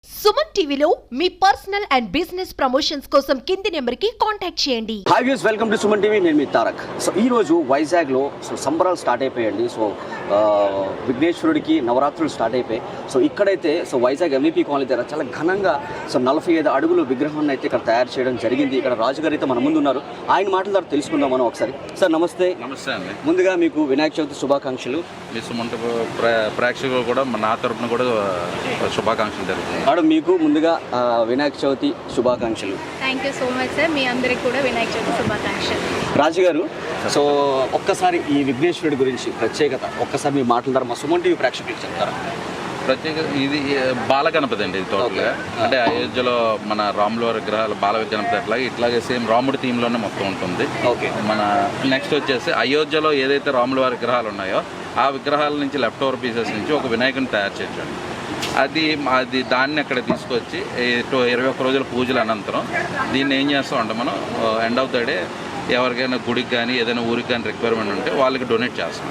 సుమన్ టీవీలో మీ personal and business promotions కోసం కింది నెంబర్కి కాంటాక్ట్ చేయండి. Hi views, welcome to Suman TV. నేను మీ తారక్. సో ఈ రోజు వైజాగ్లో సంబరాలు స్టార్ట్ అయిపోయాయండి. సో విఘ్నేశ్వరుడికి నవరాత్రులు స్టార్ట్ అయిపోయాయి. సో ఇక్కడైతే వైజాగ్ MVP కాలనీ దగ్గర చాలా ఘనంగా 45 అడుగుల విగ్రహాన్ని అయితే ఇక్కడ తయారు చేయడం జరిగింది. ఇక్కడ రాజుగారు అయితే మన ముందు ఉన్నారు. ఆయన మాటల ద్వారా తెలుసుకుందాం మనం ఒకసారి. సార్ నమస్తే. నమస్తే అండి. ముందుగా మీకు వినాయక చవితి శుభాకాంక్షలు. మీ సుమన్ ప్రేక్షకులు కూడా నా తరపున కూడా శుభాకాంక్షలు జరుగుతుంది. మేడం మీకు ముందుగా వినాయక చవితి శుభాకాంక్షలు. Thank you so much sir. మీ అందరికీ కూడా వినాయక చవితి శుభాకాంక్షలు. రాజుగారు, సో ఒక్కసారి ఈ విఘ్నేశ్వరుడి గురించి ప్రత్యేకత ఒక్కసారి మీ మాటల ద్వారా మా సుమన్ టీవీ ప్రేక్షకులకు చెప్తారా? ప్రత్యేక ఇది బాలగణపతి అండి. ఇది టోటల్గా అంటే అయోధ్యలో మన రాముల వారి విగ్రహాలు బాల గణపతి అట్లాగే ఇట్లాగే సేమ్ రాముడి థీమ్లోనే మొత్తం ఉంటుంది. ఓకే. మన నెక్స్ట్ వచ్చేసి అయోధ్యలో ఏదైతే రాముల వారి విగ్రహాలు ఉన్నాయో ఆ విగ్రహాల నుంచి లెఫ్ట్ ఓవర్ పీసెస్ నుంచి ఒక వినాయకుని తయారు చేయించండి. అది దాన్ని అక్కడ తీసుకొచ్చి 21 రోజుల పూజల అనంతరం దీన్ని ఏం చేస్తాం అంటే మనం ఎండ్ ఆఫ్ ద డే ఎవరికైనా గుడికి కానీ ఏదైనా ఊరికి కానీ రిక్వైర్మెంట్ ఉంటే వాళ్ళకి డొనేట్ చేస్తాం.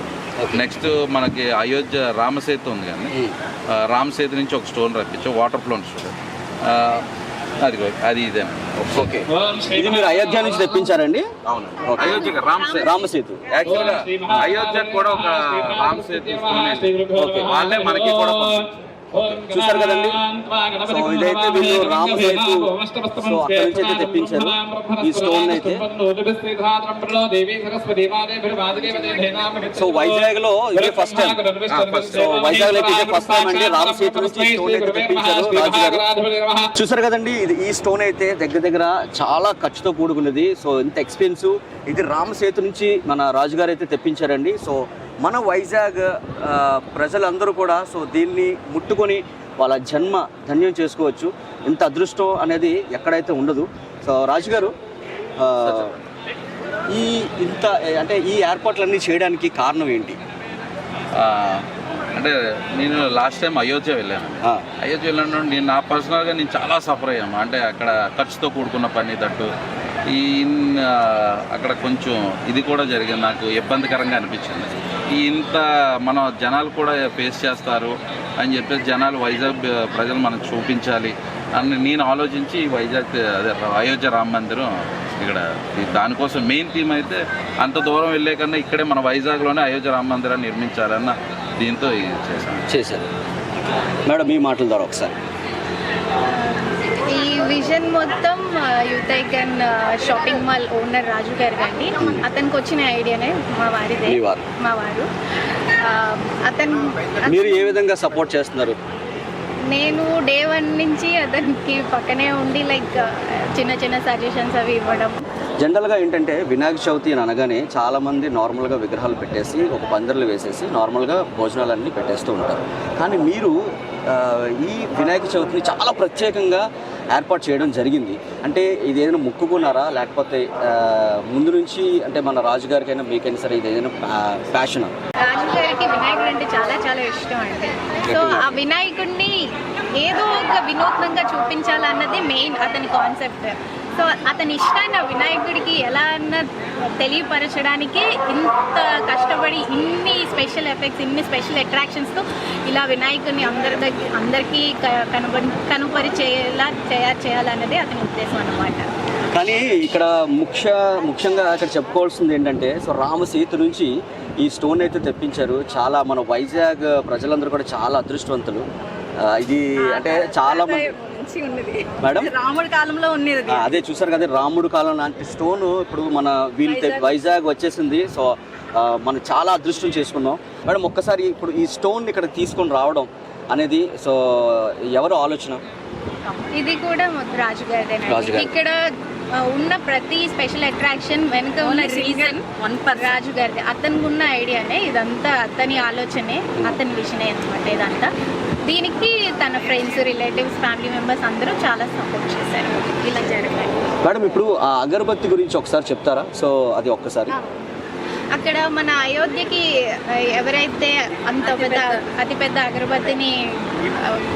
నెక్స్ట్ మనకి అయోధ్య రామసేతు ఉంది కానీ రామసేతు నుంచి ఒక స్టోన్ రప్పించి వాటర్ ఫ్లోన్ స్టోన్ అది ఇదే. ఓకే. ఇది మీరు అయోధ్య నుంచి తెప్పించారండి? అవును. అయోధ్య రామసేతు యాక్చువల్గా అయోధ్యకు కూడా ఒక రామసేతు వాళ్ళే మనకి కూడా చూసారు కదండి. సో ఇదైతే వీళ్ళు రామసేతు సో అక్కడి నుంచి అయితే తెప్పించారు ఈ స్టోన్ అయితే. సో వైజాగ్ లో ఇదే ఫస్ట్ టైం. సో వైజాగ్ లో ఇదే ఫస్ట్ టైం అండి రామసేతు నుంచి స్టోన్ అయితే తెప్పించారు రాజుగారు. చూసారు కదండి, ఈ స్టోన్ అయితే దగ్గర చాలా ఖర్చుతో కూడుకున్నది. సో ఇంత ఎక్స్పెన్సివ్. ఇది రామసేతు నుంచి మన రాజుగారు అయితే తెప్పించారండి. సో మన వైజాగ్ ప్రజలందరూ కూడా సో దీన్ని ముట్టుకొని వాళ్ళ జన్మ ధన్యం చేసుకోవచ్చు. ఇంత అదృష్టం అనేది ఎక్కడైతే ఉండదు. సో రాజుగారు, ఈ ఏర్పాట్లన్నీ చేయడానికి కారణం ఏంటి? అంటే నేను లాస్ట్ టైం అయోధ్య వెళ్ళాను. అయోధ్య వెళ్ళిన నేను నా పర్సనల్గా నేను చాలా సఫర్ అయ్యాము. అంటే అక్కడ ఖర్చుతో కూడుకున్న పని తట్టు అక్కడ కొంచెం ఇది కూడా జరిగింది. నాకు ఇబ్బందికరంగా అనిపించింది. ఇంత మన జనాలు కూడా ఫేస్ చేస్తారు అని చెప్పేసి జనాలు వైజాగ్ ప్రజలు మనం చూపించాలి అని నేను ఆలోచించి వైజాగ్ అదే అయోధ్య రామ మందిరం ఇక్కడ దానికోసం మెయిన్ థీమ్ అయితే అంత దూరం వెళ్ళే కన్నా ఇక్కడే మన వైజాగ్లోనే అయోధ్య రామ మందిరాన్ని నిర్మించాలన్న దీంతో చేశారు. మేడం మీ మాటల ద్వారా ఒకసారి. ఈ విజన్ మొత్తం youth icon shopping mall owner Raju గారు అండి. అతనికి వచ్చిన ఐడియానే మా వారు. అతను మీరు ఏ విధంగా సపోర్ట్ చేస్తున్నారు? నేను డే 1 నుంచి అతనికి పక్కనే ఉండి చిన్న సజెషన్స్ అవి ఇవ్వడం. జనరల్గా ఏంటంటే వినాయక చవితి అని అనగానే చాలామంది నార్మల్గా విగ్రహాలు పెట్టేసి ఒక పందిర్లు వేసేసి నార్మల్గా భోజనాలన్నీ పెట్టేస్తూ ఉంటారు. కానీ మీరు ఈ వినాయక చవితిని చాలా ప్రత్యేకంగా ఏర్పాటు చేయడం జరిగింది. అంటే ఇది ఏదైనా మొక్కుకున్నారా, లేకపోతే ముందు నుంచి అంటే మన రాజుగారికైనా మీకైనా సరే ఇది ఏదైనా ప్యాషన్? రాజుగారికి వినాయకుడు అంటే చాలా ఇష్టం అండి. సో ఆ వినాయకుడిని ఏదో ఒక వినూత్నంగా చూపించాలన్నది మెయిన్ అతని కాన్సెప్ట్. సో అతని ఇష్టాన్ని వినాయకుడికి ఎలా అన్న తెలియపరచడానికి ఇంత కష్టపడి ఇన్ని స్పెషల్ ఎఫెక్ట్స్, ఇన్ని స్పెషల్ అట్రాక్షన్స్తో ఇలా వినాయకుడిని అందరికీ కనుపరిచేలా చేయాలన్నదే అతని ఉద్దేశం అన్నమాట. కానీ ఇక్కడ ముఖ్యంగా ఇక్కడ చెప్పుకోవాల్సింది ఏంటంటే సో రామసేతు నుంచి ఈ స్టోన్ అయితే తెప్పించారు. చాలా మన వైజాగ్ ప్రజలందరూ కూడా చాలా అదృష్టవంతులు. ఇది అంటే చాలా మంది మేడం రాముడి కాలంలో ఉన్నది. అదే చూసారు కదా, రాముడు కాలం లాంటి స్టోన్ ఇప్పుడు మన వీళ్ళు వైజాగ్ వచ్చేసింది. సో మనం చాలా అదృష్టం చేసుకున్నాం. మేడం ఒక్కసారి ఇప్పుడు ఈ స్టోన్ ఇక్కడ తీసుకొని రావడం అనేది సో ఎవరు ఆలోచన? ఇది కూడా రాజుగారిదేనండి. ఇక్కడ ఉన్న ప్రతి స్పెషల్ అట్రాక్షన్ వెనుక ఉన్న రీజన్ రాజు గారిది. అతనికి ఉన్న ఐడియానే ఇదంతా, అతని ఆలోచనే, అతని విషనే అనమాట ఇదంతా. దీనికి తన ఫ్రెండ్స్, రిలేటివ్స్, ఫ్యామిలీ మెంబర్స్ అందరూ చాలా సపోర్ట్ చేశారు ఇలా జరగాలి. మేడం ఇప్పుడు ఆ అగరబత్తి గురించి ఒకసారి చెప్తారా? సో అది ఒక్కసారి. అక్కడ మన అయోధ్యకి ఎవరైతే అంత పెద్ద అతిపెద్ద అగరబత్తిని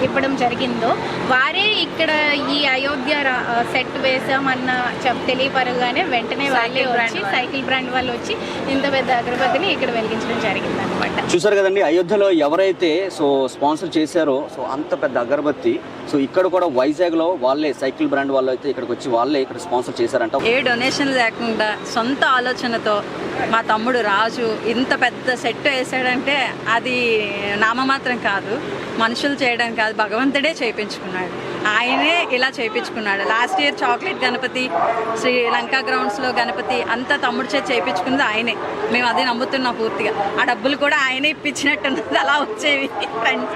ఇవ్వడం జరిగిందో వారే ఇక్కడ ఈ అయోధ్య సెట్ వేసామన్న తెలియపరగానే వెంటనే వాళ్ళే వచ్చి సైకిల్ బ్రాండ్ వాళ్ళు వచ్చి ఇంత పెద్ద అగరబత్తిని ఇక్కడ వెలిగించడం జరిగింది అనమాట. చూసారు కదండి, అయోధ్యలో ఎవరైతే సో స్పాన్సర్ చేశారో సో అంత పెద్ద అగరబత్తి సో ఇక్కడ కూడా వైజాగ్లో వాళ్ళే సైకిల్ బ్రాండ్ వాళ్ళు అయితే ఇక్కడికి వచ్చి వాళ్ళే ఇక్కడ స్పాన్సర్ చేశారంట. ఏ డొనేషన్ లేకుండా సొంత ఆలోచనతో మా తమ్ముడు రాజు ఇంత పెద్ద సెట్ వేసాడంటే అది నామమాత్రం కాదు, మనుషులు చేయడం కాదు, భగవంతుడే చేయించుకున్నాడు. ఆయనే ఇలా చేయించుకున్నాడు. Last year chocolate Ganapati, Sri Lanka గ్రౌండ్స్లో గణపతి అంతా తమ్ముడు చేతి చేయించుకున్నది ఆయనే. మేము అది నమ్ముతున్నాం పూర్తిగా. ఆ డబ్బులు కూడా ఆయనే ఇప్పించినట్టున్నది, అలా వచ్చేవి. ఫ్రెండ్స్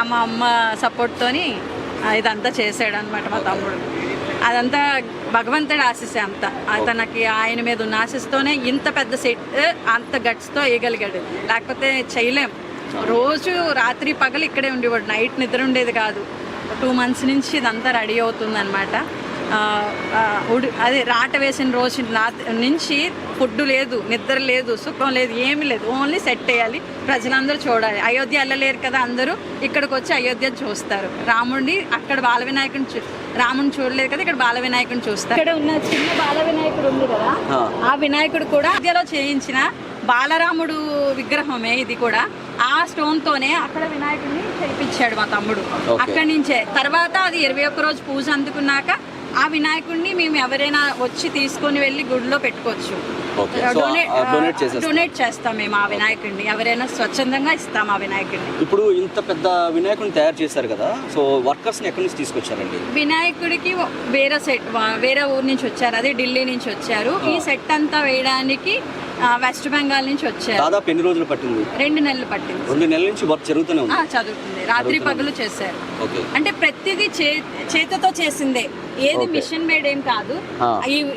అమ్మ సపోర్ట్తోని ఇదంతా చేశాడు అనమాట మా తమ్ముడు. అదంతా భగవంతుడి ఆశీస్సే అంతా. తనకి ఆయన మీద ఉన్న ఆశీస్సుతోనే ఇంత పెద్ద సెట్ అంత గట్స్తో వేయగలిగాడు. లేకపోతే చేయలేం. రోజు రాత్రి పగలు ఇక్కడే ఉండేవాడు, నైట్ నిద్ర ఉండేది కాదు. 2 months నుంచి ఇదంతా రెడీ అవుతుంది అనమాట. అదే రాట వేసిన రోజు నుంచి ఫుడ్ లేదు, నిద్ర లేదు, సుఖం లేదు, ఏమీ లేదు. ఓన్లీ సెట్ వేయాలి, ప్రజలందరూ చూడాలి. అయోధ్య వెళ్ళలేరు కదా, అందరూ ఇక్కడికి వచ్చి అయోధ్య చూస్తారు. రాముడిని అక్కడ బాల వినాయకుడిని రాముడిని చూడలేదు కదా, ఇక్కడ బాల వినాయకుడిని చూస్తారు. ఇక్కడ ఉన్న చిన్న బాల వినాయకుడు ఉంది కదా, ఆ వినాయకుడు కూడా అయోధ్యలో చేయించిన బాలరాముడు విగ్రహమే ఇది కూడా. ఆ స్టోన్ తోనే అక్కడ వినాయకుడిని చేయించాడు మా తమ్ముడు. అక్కడి నుంచే తర్వాత అది 21 రోజు పూజ అందుకున్నాక ఆ వినాయకుడిని మేము ఎవరైనా వచ్చి తీసుకొని వెళ్ళి గుడిలో పెట్టుకోవచ్చు. డొనేట్ చేస్తాం మేము ఆ వినాయకుడిని, ఎవరైనా స్వచ్ఛందంగా ఇస్తాం ఆ వినాయకుడిని. ఇప్పుడు ఇంత పెద్ద వినాయకుడిని తయారు చేశారు కదా, సో వర్కర్స్ ని ఎక్కడి నుంచి తీసుకొచ్చారండి? వినాయకుడికి వేరే ఊరు నుంచి వచ్చారు, అదే ఢిల్లీ నుంచి వచ్చారు. ఈ సెట్ అంతా వేయడానికి వెస్ట్ బెంగాల్ నుంచి వచ్చారు. దాదాపు ఎన్ని రోజులు పట్టింది? 2 నెలలు పట్టింది. 2 నెలల నుంచి వర్క్ జరుగుతూనే ఉంది. చదువుతుంది, రాత్రి పగలు చేశారు. అంటే ప్రతిదీ చేతితో చేసిందే, ఏది మిషన్ మేడ్ ఏం కాదు.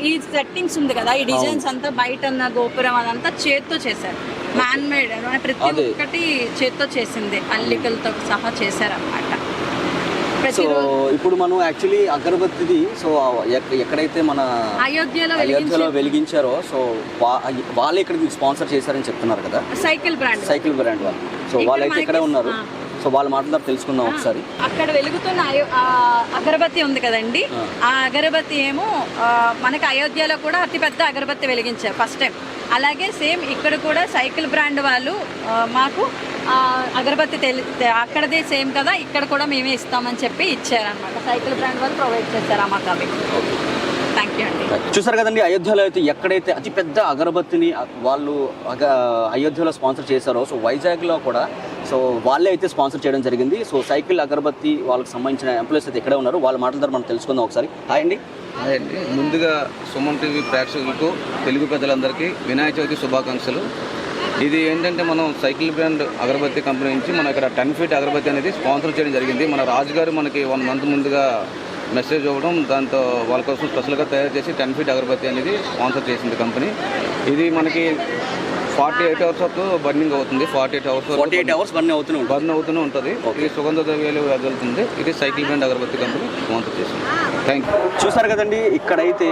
ఈ సెట్టింగ్స్ ఉంది కదా, ఈ డిజైన్స్ అంతా బయట ఉన్న గోపురం అదంతా చేతితో చేశారు. మ్యాన్ మేడ్ ప్రతి ఒక్కటి చేతితో చేసిందే, అల్లికలతో సహా చేశారన్నమాట. సో ఇప్పుడు మనం యాక్చువల్లీ అగరబత్తిది సో ఎక్కడైతే మన అయోధ్యలో వెలిగించారో సో వాళ్ళే ఇక్కడ స్పాన్సర్ చేశారని చెప్తున్నారు కదా, సైకిల్ బ్రాండ్ వాళ్ళు. సో వాళ్ళైతే ఇక్కడే ఉన్నారు. సో వాళ్ళ మాటలు తెలుసుకుందాం ఒకసారి. అక్కడ వెలుగుతున్న అగరబత్తి ఉంది కదండి, ఆ అగరబత్తి ఏమో మనకి అయోధ్యలో కూడా అతిపెద్ద అగరబత్తి వెలిగించారు ఫస్ట్ టైం. అలాగే సేమ్ ఇక్కడ కూడా సైకిల్ బ్రాండ్ వాళ్ళు మాకు అగరబత్తి అక్కడదే సేమ్ కదా, ఇక్కడ కూడా మేమే ఇస్తామని చెప్పి ఇచ్చారనమాట. సైకిల్ బ్రాండ్ వాళ్ళు ప్రొవైడ్ చేశారు మాకు అవి. థ్యాంక్ యూ అండి. చూసారు కదండి, అయోధ్యలో అయితే ఎక్కడైతే అతిపెద్ద అగరబత్తిని వాళ్ళు అయోధ్యలో స్పాన్సర్ చేశారో సో వైజాగ్లో కూడా సో వాళ్ళే అయితే స్పాన్సర్ చేయడం జరిగింది. సో సైకిల్ అగరబత్తి వాళ్ళకి సంబంధించిన ఎంప్లాయీస్ అయితే ఇక్కడే ఉన్నారు. వాళ్ళ మాటల ద్వారా మనం తెలుసుకుందాం ఒకసారి. హాయ్ అండి. ముందుగా సుమన్ టీవీ ప్రేక్షకులకు, తెలుగు ప్రజలందరికీ వినాయక చవితి శుభాకాంక్షలు. ఇది ఏంటంటే మనం సైకిల్ బ్రాండ్ అగరబత్తి కంపెనీ నుంచి మనం ఇక్కడ 10 feet అగరబత్తి అనేది స్పాన్సర్ చేయడం జరిగింది. మన రాజుగారు మనకి 1 month ముందుగా మెసేజ్ ఇవ్వడం, దాంతో వాళ్ళ కోసం స్పెషల్గా తయారు చేసి 10 feet అగరబత్తి అనేది స్పాన్సర్ చేసింది కంపెనీ. ఇది మనకి 48 hours వరకు బర్నింగ్ అవుతుంది. 48 hours బర్న్ అవుతూనే ఉంటుంది. ఇది సుగంధ ద్రవ్యాలు వెళ్తుంది. ఇది సైకిల్ బ్రాండ్ అగరబత్తి కంపెనీ స్పాన్సర్ చేసింది. Thank you. చూసారు కదండి, ఇక్కడైతే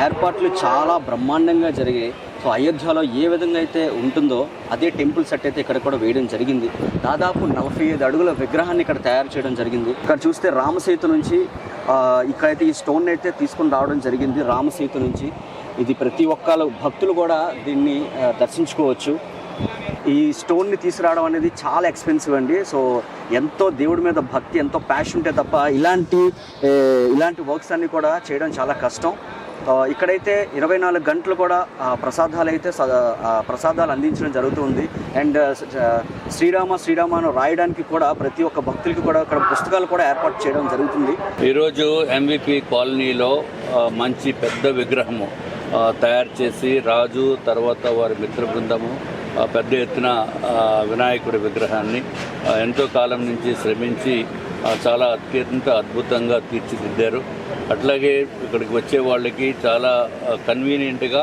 ఏర్పాట్లు చాలా బ్రహ్మాండంగా జరిగాయి. సో అయోధ్యలో ఏ విధంగా అయితే ఉంటుందో అదే టెంపుల్ సెట్ అయితే ఇక్కడ కూడా వేయడం జరిగింది. దాదాపు 45 అడుగుల విగ్రహాన్ని ఇక్కడ తయారు చేయడం జరిగింది. ఇక్కడ చూస్తే రామసేతు నుంచి ఇక్కడైతే ఈ స్టోన్ అయితే తీసుకొని రావడం జరిగింది. రామసేతు నుంచి ఇది ప్రతి ఒక్కరు భక్తులు కూడా దీన్ని దర్శించుకోవచ్చు. ఈ స్టోన్ని తీసుకురావడం అనేది చాలా ఎక్స్పెన్సివ్ అండి. సో ఎంతో దేవుడి మీద భక్తి, ఎంతో ప్యాషన్ ఉంటే తప్ప ఇలాంటి వర్క్స్ అన్నీ కూడా చేయడం చాలా కష్టం. ఇక్కడైతే 24 గంటలు కూడా ప్రసాదాలు అందించడం జరుగుతుంది. అండ్ శ్రీరామ అని రాయడానికి కూడా ప్రతి ఒక్క భక్తులకి కూడా ఇక్కడ పుస్తకాలు కూడా ఏర్పాటు చేయడం జరుగుతుంది. ఈరోజు MVP కాలనీలో మంచి పెద్ద విగ్రహము తయారు చేసి రాజు తర్వాత వారి మిత్ర బృందము పెద్ద ఎత్తున వినాయకుడి విగ్రహాన్ని ఎంతో కాలం నుంచి శ్రమించి చాలా అత్యంత అద్భుతంగా తీర్చిదిద్దారు. అట్లాగే ఇక్కడికి వచ్చే వాళ్ళకి చాలా కన్వీనియంట్గా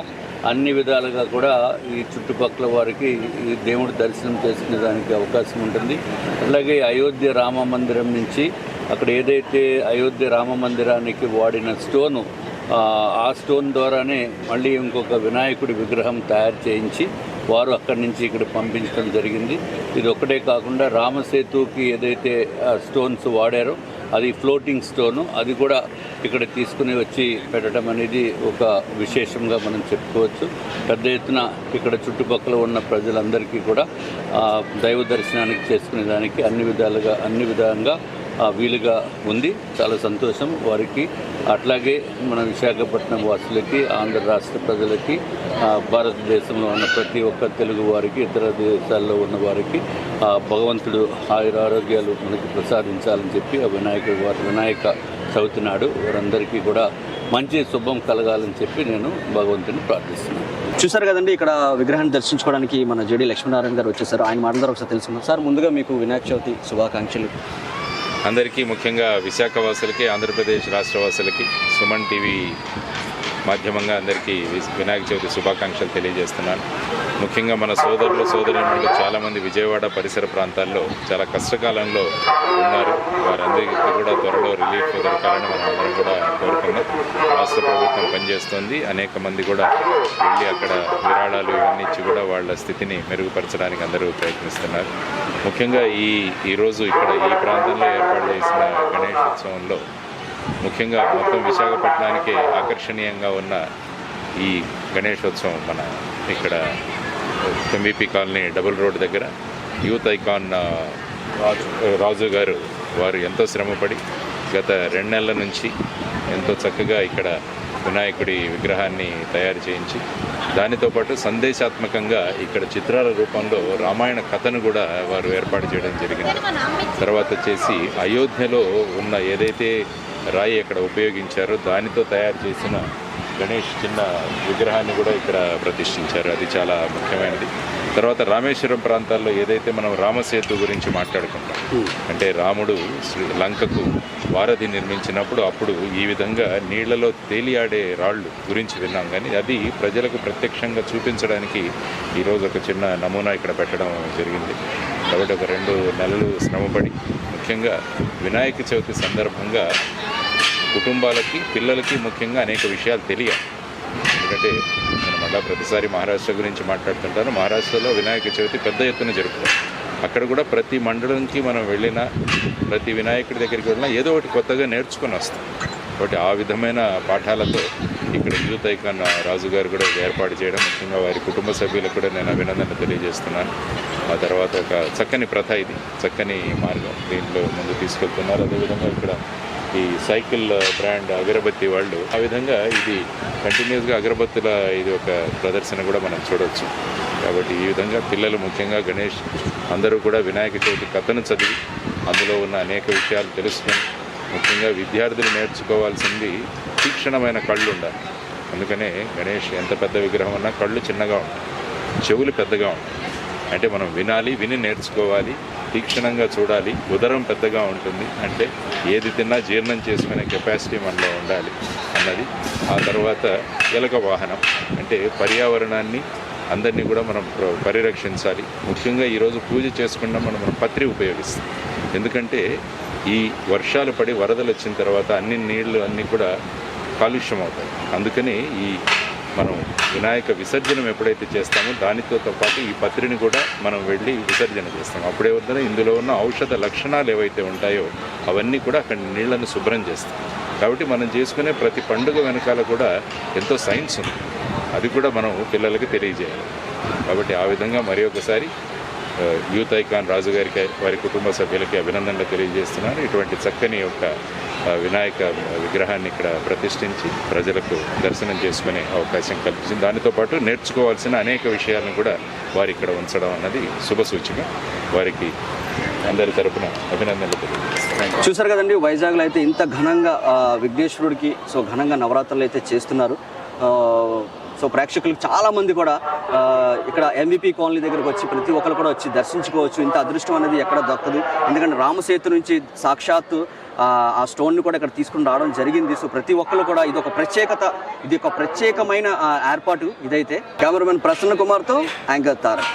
అన్ని విధాలుగా కూడా ఈ చుట్టుపక్కల వారికి ఈ దేవుడి దర్శనం చేసుకునే దానికి అవకాశం ఉంటుంది. అట్లాగే అయోధ్య రామ మందిరం నుంచి అక్కడ ఏదైతే అయోధ్య రామ మందిరానికి వాడిన స్టోను ఆ స్టోన్ ద్వారానే మళ్ళీ ఇంకొక వినాయకుడి విగ్రహం తయారు చేయించి వారు అక్కడి నుంచి ఇక్కడ పంపించడం జరిగింది. ఇది ఒక్కటే కాకుండా రామసేతుకి ఏదైతే స్టోన్స్ వాడారో అది ఫ్లోటింగ్ స్టోను, అది కూడా ఇక్కడ తీసుకుని వచ్చి పెట్టడం అనేది ఒక విశేషంగా మనం చెప్పుకోవచ్చు. పెద్ద ఎత్తున ఇక్కడ చుట్టుపక్కల ఉన్న ప్రజలందరికీ కూడా దైవ దర్శనానికి చేసుకునేదానికి అన్ని విధంగా వీలుగా ఉంది. చాలా సంతోషం వారికి. అట్లాగే మన విశాఖపట్నం వాసులకి, ఆంధ్ర రాష్ట్ర ప్రజలకి, భారతదేశంలో ఉన్న ప్రతి ఒక్క తెలుగు వారికి, ఇతర దేశాల్లో ఉన్న వారికి భగవంతుడు ఆయురారోగ్యాలు మనకి ప్రసాదించాలని చెప్పి ఆ వినాయక చవితి నాడు వారందరికీ కూడా మంచి శుభం కలగాలని చెప్పి నేను భగవంతుని ప్రార్థిస్తున్నాను. చూసారు కదండి, ఇక్కడ విగ్రహాన్ని దర్శించుకోవడానికి మన జేడి లక్ష్మీనారాయణ గారు వచ్చేసారు. ఆయన మాట ద్వారా ఒకసారి తెలుసుకున్నాం. సార్, ముందుగా మీకు వినాయక చవితి శుభాకాంక్షలు. అందరికీ, ముఖ్యంగా విశాఖ వాసులకి, ఆంధ్రప్రదేశ్ రాష్ట్రవాసులకి, సుమన్ టీవీ మాధ్యమంగా అందరికీ వినాయక చవితి శుభాకాంక్షలు తెలియజేస్తున్నాను. ముఖ్యంగా మన సోదరులు చాలామంది విజయవాడ పరిసర ప్రాంతాల్లో చాలా కష్టకాలంలో ఉన్నారు. వారందరికీ కూడా త్వరలో రిలీఫ్ దొరకాలని మనం అందరం కూడా కోరుకున్నాం. రాష్ట్ర ప్రభుత్వం పనిచేస్తుంది. అనేక మంది కూడా వెళ్ళి అక్కడ విరాళాలు ఇవన్నీ ఇచ్చి కూడా వాళ్ళ స్థితిని మెరుగుపరచడానికి అందరూ ప్రయత్నిస్తున్నారు. ముఖ్యంగా ఈరోజు ఇక్కడ ఈ ప్రాంతంలో ఏర్పాటు చేసిన గణేష్ ఉత్సవంలో ముఖ్యంగా మొత్తం విశాఖపట్నానికే ఆకర్షణీయంగా ఉన్న ఈ గణేశోత్సవం మన ఇక్కడ ఎంవిపి కాలనీ డబుల్ రోడ్ దగ్గర యూత్ ఐకాన్ రాజు గారు వారు ఎంతో శ్రమపడి గత 2 నెలల నుంచి ఎంతో చక్కగా ఇక్కడ వినాయకుడి విగ్రహాన్ని తయారు చేయించి దానితో పాటు సందేశాత్మకంగా ఇక్కడ చిత్రాల రూపంలో రామాయణ కథను కూడా వారు ఏర్పాటు చేయడం జరిగింది. తర్వాత వచ్చేసి అయోధ్యలో ఉన్న ఏదైతే రాయి అక్కడ ఉపయోగించారో దానితో తయారు చేసిన గణేష్ చిన్న విగ్రహాన్ని కూడా ఇక్కడ ప్రతిష్ఠించారు. అది చాలా ముఖ్యమైనది. తర్వాత రామేశ్వరం ప్రాంతాల్లో ఏదైతే మనం రామసేతు గురించి మాట్లాడుకుంటాం, అంటే రాముడు లంకకు వారధి నిర్మించినప్పుడు అప్పుడు ఈ విధంగా నీళ్లలో తేలియాడే రాళ్ళు గురించి విన్నాం. కానీ అది ప్రజలకు ప్రత్యక్షంగా చూపించడానికి ఈరోజు ఒక చిన్న నమూనా ఇక్కడ పెట్టడం జరిగింది. కాబట్టి ఒక 2 నెలలు శ్రమపడి ముఖ్యంగా వినాయక చవితి సందర్భంగా కుటుంబాలకి, పిల్లలకి ముఖ్యంగా అనేక విషయాలు తెలియాలి. ఎందుకంటే నేను మళ్ళీ ప్రతిసారి మహారాష్ట్ర గురించి మాట్లాడుతుంటాను. మహారాష్ట్రలో వినాయక చవితి పెద్ద ఎత్తున జరుపుతాం. అక్కడ కూడా ప్రతి మండలంకి మనం వెళ్ళినా, ప్రతి వినాయకుడి దగ్గరికి వెళ్ళినా ఏదో ఒకటి కొత్తగా నేర్చుకొని వస్తాం. కాబట్టి ఆ విధమైన పాఠాలతో ఇక్కడ యూత్ ఐకాన్ రాజు గారు కూడా ఏర్పాటు చేయడం, ముఖ్యంగా వారి కుటుంబ సభ్యులకు కూడా నేను అభినందన తెలియజేస్తున్నాను. ఆ తర్వాత ఒక చక్కని ప్రథ, ఇది చక్కని మార్గం దీంట్లో ముందు తీసుకెళ్తున్నారు. అదేవిధంగా ఇక్కడ ఈ సైకిల్ బ్రాండ్ అగరబత్తి వాళ్ళు ఆ విధంగా ఇది కంటిన్యూస్గా అగరబత్తుల ఇది ఒక ప్రదర్శన కూడా మనం చూడవచ్చు. కాబట్టి ఈ విధంగా పిల్లలు, ముఖ్యంగా గణేష్ అందరూ కూడా వినాయక చవితి కథను చదివి అందులో ఉన్న అనేక విషయాలు తెలుసుకొని, ముఖ్యంగా విద్యార్థులు నేర్చుకోవాల్సింది తీక్షణమైన కళ్ళు ఉండాలి. అందుకనే గణేష్ ఎంత పెద్ద విగ్రహం ఉన్నా కళ్ళు చిన్నగా ఉంటాయి, చెవులు పెద్దగా ఉంటాయి. అంటే మనం విని నేర్చుకోవాలి, తీక్షణంగా చూడాలి. ఉదరం పెద్దగా ఉంటుంది, అంటే ఏది తిన్నా జీర్ణం చేసుకునే కెపాసిటీ మనలో ఉండాలి అన్నది. ఆ తర్వాత ఎలక వాహనం, అంటే పర్యావరణాన్ని అందరినీ కూడా మనం పరిరక్షించాలి. ముఖ్యంగా ఈరోజు పూజ చేసుకున్నా మనం పత్రి ఉపయోగిస్తాం. ఎందుకంటే ఈ వర్షాలు పడి వరదలు వచ్చిన తర్వాత నీళ్లు అన్నీ కూడా కాలుష్యం అవుతాయి. అందుకని మనం వినాయక విసర్జనం ఎప్పుడైతే చేస్తామో దానితో పాటు ఈ పత్రిని కూడా మనం వెళ్ళి విసర్జన చేస్తాం. అప్పుడే వద్ద ఇందులో ఉన్న ఔషధ లక్షణాలు ఏవైతే ఉంటాయో అవన్నీ కూడా అక్కడ నీళ్లను శుభ్రం చేస్తాం. కాబట్టి మనం చేసుకునే ప్రతి పండుగ వెనకాల కూడా ఎంతో సైన్స్ ఉంది, అది కూడా మనం పిల్లలకి తెలియజేయాలి. కాబట్టి ఆ విధంగా మరి ఒకసారి యూత్ ఐకాన్ రాజు గారికి, వారి కుటుంబ సభ్యులకి అభినందనలు తెలియజేస్తున్నాను. ఇటువంటి చక్కని ఒక వినాయక విగ్రహాన్ని ఇక్కడ ప్రతిష్ఠించి ప్రజలకు దర్శనం చేసుకునే అవకాశం కల్పించింది. దానితో పాటు నేర్చుకోవాల్సిన అనేక విషయాలను కూడా వారి ఇక్కడ ఉంచడం అన్నది శుభ సూచిక. వారికి అందరి తరపున అభినందనలు తెలియజేస్తున్నాను. చూసారు కదండి, వైజాగ్లో అయితే ఇంత ఘనంగా విఘ్నేశ్వరుడికి ఘనంగా నవరాత్రులు అయితే చేస్తున్నారు. సో ప్రేక్షకులకు చాలామంది కూడా ఇక్కడ ఎంవిపి కాలనీ దగ్గరకు వచ్చి ప్రతి ఒక్కరు కూడా వచ్చి దర్శించుకోవచ్చు. ఇంత అదృష్టం అనేది ఎక్కడ దక్కదు. ఎందుకంటే రామసేతు నుంచి సాక్షాత్తు ఆ స్టోన్ని కూడా ఇక్కడ తీసుకుని రావడం జరిగింది. సో ప్రతి ఒక్కరు కూడా ఇది ఒక ప్రత్యేకమైన ఏర్పాటు ఇదైతే. కెమెరామెన్ ప్రసన్న కుమార్తో యాంకర్ తారక్.